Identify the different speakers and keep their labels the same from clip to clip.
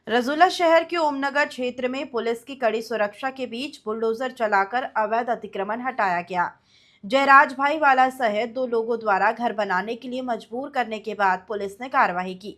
Speaker 1: रजूला शहर के ओमनगर क्षेत्र में पुलिस की कड़ी सुरक्षा के बीच बुलडोजर चलाकर अवैध अतिक्रमण हटाया गया। जयराज भाई वाला सहित 2 लोगों द्वारा घर बनाने के लिए मजबूर करने के बाद पुलिस ने कार्रवाई की।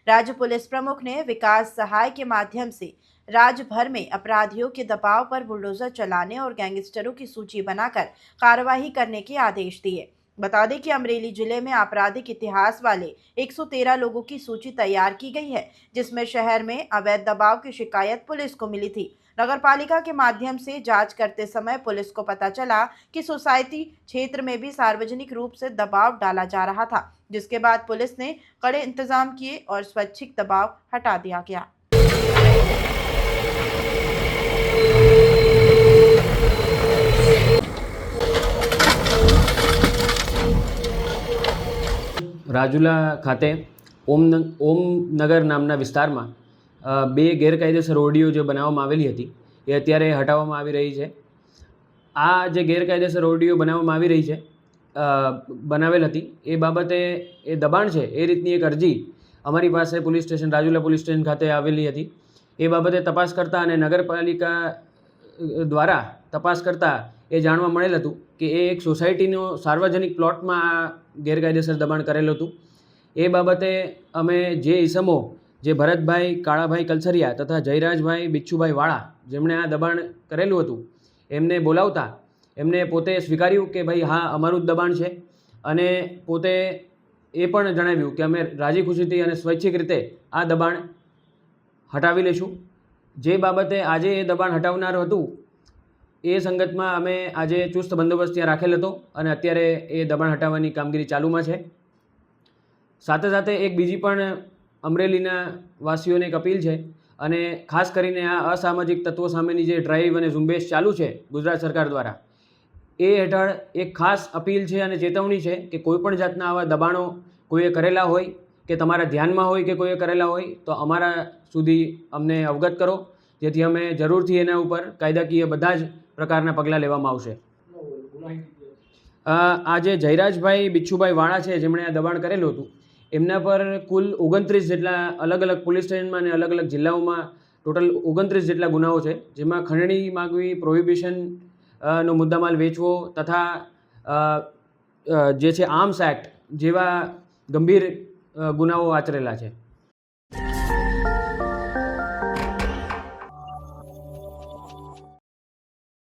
Speaker 1: राज्य पुलिस प्रमुख ने विकास सहाय के माध्यम से राज्य भर में अपराधियों के दबाव पर बुलडोजर चलाने और गैंगस्टरों की सूची बनाकर कार्रवाई करने के आदेश दिए। बता दें कि अमरेली जिले में आपराधिक इतिहास वाले 113 लोगों की सूची तैयार की गई है, जिसमें शहर में अवैध दबाव की शिकायत पुलिस को मिली थी। नगर पालिका के माध्यम से जांच करते समय पुलिस को पता चला कि सोसाइटी क्षेत्र में भी सार्वजनिक रूप से दबाव डाला जा रहा था, जिसके बाद पुलिस ने कड़े इंतजाम किए और स्वैच्छिक दबाव हटा दिया गया।
Speaker 2: રાજુલા ખાતે ઓમનગર નામના વિસ્તારમાં બે ગેરકાયદેસર ઓરડીઓ જે બનાવવામાં આવેલી હતી એ અત્યારે હટાવવામાં આવી રહી છે। આ જે ગેરકાયદેસર ઓરડીઓ બનાવવામાં આવી રહી છે બનાવેલ હતી એ બાબતે એ દબાણ છે એ રીતની એક અરજી અમારી પાસે police station Rajula police station ખાતે આવેલી હતી। એ બાબતે તપાસ કરતાં અને નગરપાલિકા દ્વારા તપાસ કરતાં એ જાણવા મળેલ હતું કે એ એક સોસાયટીનો સાર્વજનિક પ્લોટમાં આ ગેરકાયદેસર દબાણ કરેલું હતું। એ બાબતે અમે જે ઈસમો જે ભરતભાઈ કાળાભાઈ કલસરિયા તથા જયરાજભાઈ બિચ્છુભાઈ વાળા જેમણે આ દબાણ કરેલું હતું એમને બોલાવતા એમને પોતે સ્વીકાર્યું કે ભાઈ હા અમારું જ દબાણ છે અને પોતે એ પણ જણાવ્યું કે અમે રાજી ખુશીથી અને સ્વૈચ્છિક રીતે આ દબાણ હટાવી લઈશું। જે બાબતે આજે એ દબાણ હટાવનાર હતું એ સંગતમાં અમે આજે ચુસ્ત બંદોબસ્ત ત્યાં રાખેલ હતો અને અત્યારે એ દબાણ હટાવવાની કામગીરી ચાલુમાં છે। સાથે સાથે એક બીજી પણ અમરેલીના વાસીઓને એક અપીલ છે અને ખાસ કરીને આ અસામાજિક તત્વો સામેની જે ડ્રાઈવ અને ઝુંબેશ ચાલુ છે ગુજરાત સરકાર દ્વારા એ હેઠળ એક ખાસ અપીલ છે અને ચેતવણી છે કે કોઈપણ જાતના આવા દબાણો કોઈએ કરેલા હોય કે તમારા ધ્યાનમાં હોય કે કોઈએ કરેલા હોય તો અમારા સુધી અમને અવગત કરો, જેથી અમે જરૂરથી એના ઉપર કાયદાકીય બધા જ પ્રકારના પગલાં લેવામાં આવશે। આ જે જયરાજભાઈ બિચ્છુભાઈ વાળા છે જેમણે આ દબાણ કરેલું હતું એમના પર કુલ 29 જેટલા અલગ અલગ પોલીસ સ્ટેશનમાં અને અલગ અલગ જિલ્લાઓમાં ટોટલ 29 જેટલા ગુનાઓ છે, જેમાં ખંડણી માગવી, પ્રોહિબિશન નો મુદ્દામાલ વેચવો તથા જે છે આર્મ્સ એક્ટ જેવા ગંભીર ગુનાઓ આચરેલા છે।